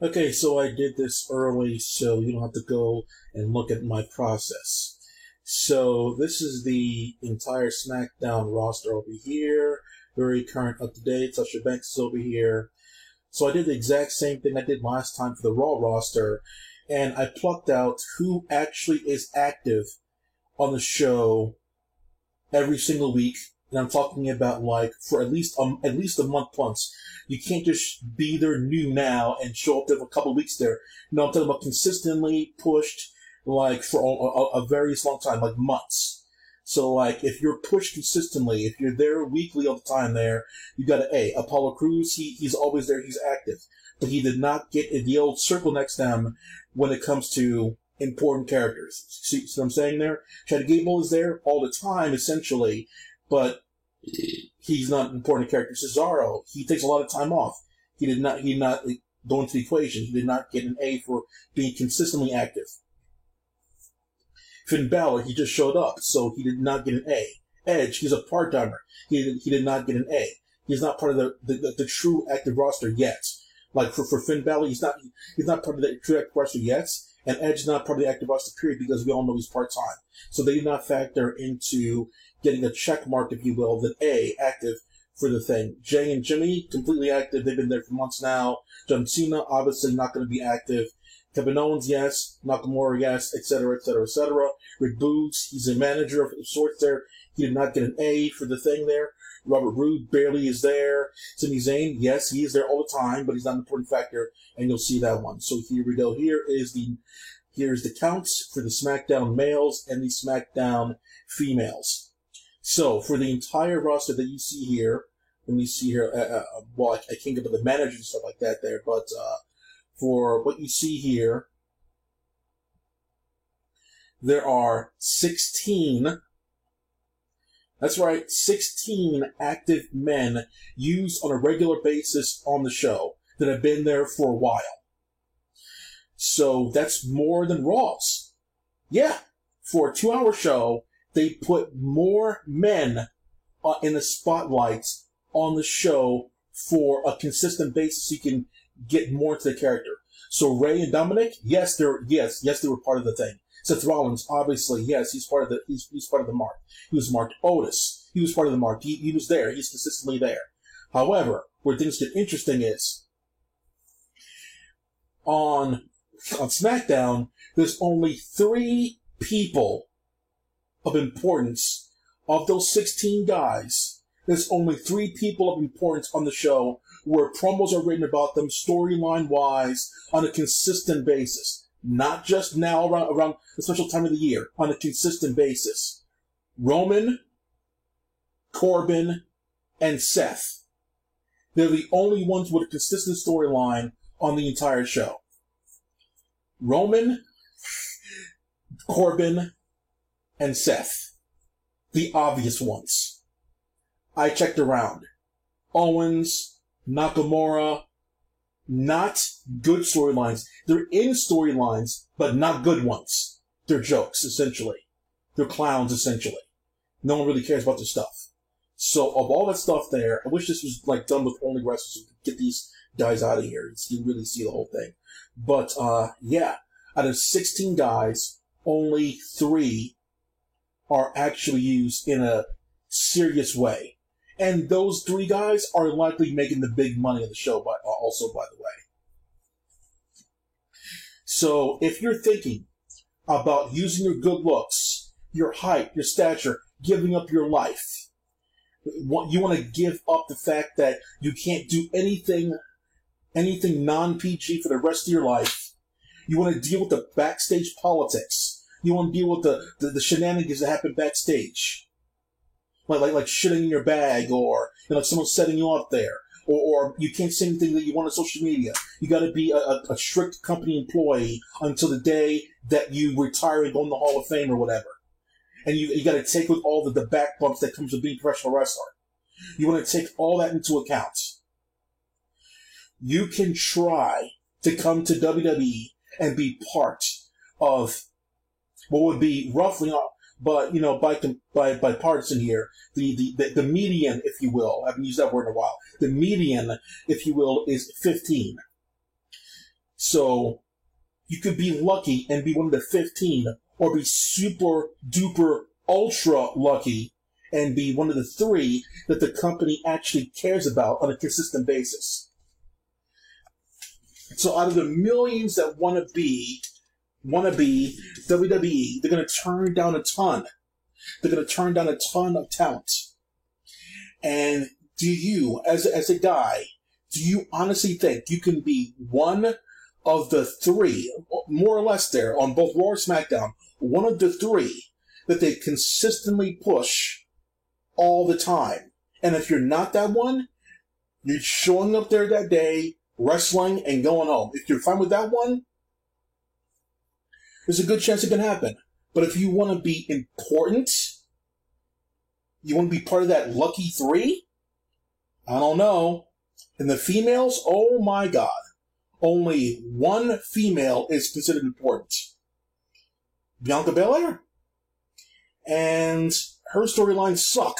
Okay, so I did this early so you don't have to go and look at my process. So this is the entire SmackDown roster over here. Very current, up to date. Sasha Banks is over here. So I did the exact same thing I did last time for the Raw roster, and I plucked out who actually is active on the show every single week. And I'm talking about like for at least a month once. You can't just be there new now and show up there for a couple of weeks there. No, I'm talking about consistently pushed like for a very long time, like months. So like if you're pushed consistently, if you're there weekly all the time there, you got Apollo Crews, he's always there, he's active. But he did not get the old circle next to him when it comes to important characters. See what I'm saying there? Chad Gable is there all the time, essentially, but he's not an important character. Cesaro, he takes a lot of time off. He did not go into the equation. He did not get an A for being consistently active. Finn Balor, he just showed up, so he did not get an A. Edge, he's a part-timer. He did not get an A. He's not part of the true active roster yet. Like for Finn Balor, he's not part of the true active roster yet, and Edge is not part of the active roster period because we all know he's part-time. So they did not factor into getting a check mark, if you will, that A, active for the thing. Jay and Jimmy, completely active. They've been there for months now. John Cena, obviously not going to be active. Kevin Owens, yes. Nakamura, yes, etc., etc., etc. Rick Boogs, he's a manager of sorts there. He did not get an A for the thing there. Robert Roode barely is there. Sami Zayn, yes, he is there all the time, but he's not an important factor, and you'll see that one. So here we go. Here's the counts for the SmackDown males and the SmackDown females. So for the entire roster that you see here, let me see here. I can't get to the managers and stuff like that there, but for what you see here, there are 16. That's right, 16 active men used on a regular basis on the show that have been there for a while. So that's more than Raw's. Yeah, for a 2-hour show, they put more men in the spotlight on the show for a consistent basis so you can get more into the character. So Ray and Dominic, yes, they were part of the thing. Seth Rollins, obviously, yes, he's part of the mark. He was marked. Otis, he was part of the mark. He was there. He's consistently there. However, where things get interesting is on SmackDown, there's only 3 people of importance. Of those 16 guys, there's only 3 people of importance on the show where promos are written about them storyline-wise on a consistent basis. Not just now around the special time of the year, on a consistent basis. Roman, Corbin, and Seth. They're the only ones with a consistent storyline on the entire show. Roman, Corbin, and Seth. The obvious ones. I checked around. Owens, Nakamura, not good storylines. They're in storylines, but not good ones. They're jokes, essentially. They're clowns, essentially. No one really cares about their stuff. So, of all that stuff there, I wish this was, like, done with only wrestlers so we could get these guys out of here and you really see the whole thing. But, yeah. Out of 16 guys, only 3 are actually used in a serious way. And those 3 guys are likely making the big money of the show, by the way. So, if you're thinking about using your good looks, your height, your stature, giving up your life, you want to give up the fact that you can't do anything non-PG for the rest of your life. You want to deal with the backstage politics. You want to deal with the shenanigans that happen backstage. Like shitting in your bag, or someone setting you up there, or you can't say anything that you want on social media. You got to be a strict company employee until the day that you retire and go in the Hall of Fame or whatever. And you got to take with all the back bumps that comes with being a professional wrestler. You want to take all that into account. You can try to come to WWE and be part of what would be roughly, but by partisan here, the median, if you will, I haven't used that word in a while. The median, if you will, is 15. So you could be lucky and be one of the 15, or be super duper ultra lucky and be one of the 3 that the company actually cares about on a consistent basis. So out of the millions that want to be WWE, they're going to turn down a ton. They're going to turn down a ton of talent. And do you, as a guy, do you honestly think you can be one of the 3, more or less there, on both Raw or SmackDown, one of the 3 that they consistently push all the time? And if you're not that one, you're showing up there that day, wrestling, and going home. If you're fine with that one, there's a good chance it can happen. But if you want to be important, you want to be part of that lucky 3, I don't know. And the females, oh my God. Only one female is considered important. Bianca Belair. And her storylines suck.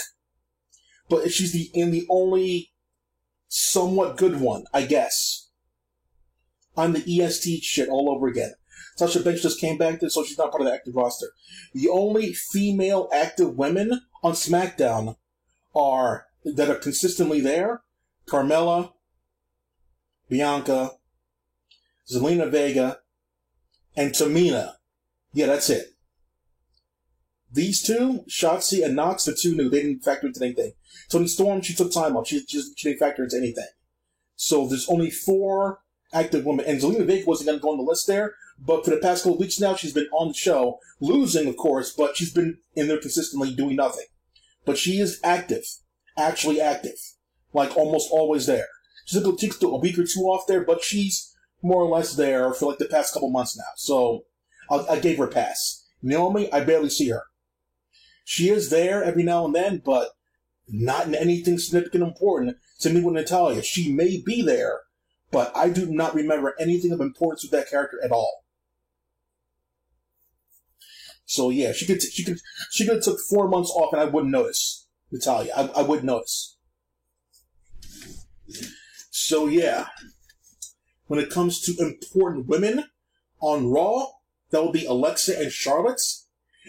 But she's the only somewhat good one, I guess. I'm the EST shit all over again. Sasha Banks just came back, so she's not part of the active roster. The only female active women on SmackDown that are consistently there: Carmella, Bianca, Zelina Vega, and Tamina. Yeah, that's it. These 2, Shotzi and Nox, are 2 new. They didn't factor into anything. Toni Storm, she took time off. She didn't factor into anything. So there's only 4 active women. And Zelina Vega wasn't going to go on the list there, but for the past couple of weeks now, she's been on the show. Losing, of course, but she's been in there consistently doing nothing. But she is active. Actually active. Like, almost always there. She took a week or 2 off there, but she's more or less there for like the past couple months now. So I gave her a pass. Naomi, I barely see her. She is there every now and then, but not in anything significant important. Same thing with Natalya. She may be there, but I do not remember anything of importance with that character at all. So yeah, she could have took 4 months off and I wouldn't notice. Natalya, I wouldn't notice. So yeah, when it comes to important women on Raw, that will be Alexa and Charlotte.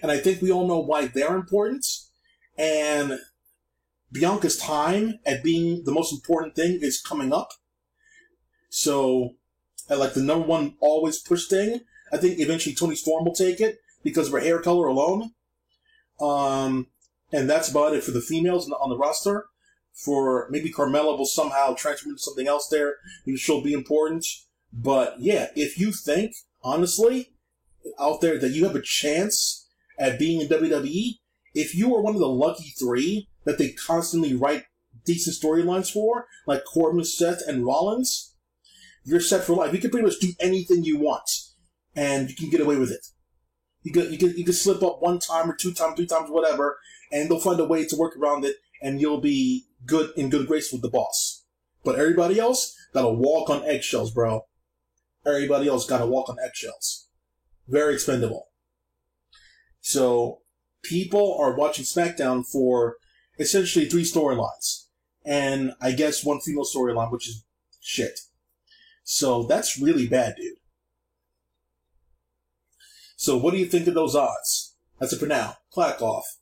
And I think we all know why they're important. And Bianca's time at being the most important thing is coming up. So, at like the #1 always push thing, I think eventually Toni Storm will take it because of her hair color alone. And that's about it for the females on the roster. For maybe Carmella will somehow transfer into something else there. Maybe she'll be important. But yeah, if you think, honestly, out there that you have a chance at being in WWE, if you are one of the lucky 3 that they constantly write decent storylines for, like Corbin, Seth, and Rollins, you're set for life. You can pretty much do anything you want, and you can get away with it. You can slip up 1 time or 2 times, 3 times, whatever, and they'll find a way to work around it, and you'll be in good grace with the boss. But everybody else gotta walk on eggshells, bro. Everybody else gotta walk on eggshells. Very expendable. So, people are watching SmackDown for essentially 3 storylines. And I guess 1 female storyline, which is shit. So, that's really bad, dude. So, what do you think of those odds? That's it for now. Clack off.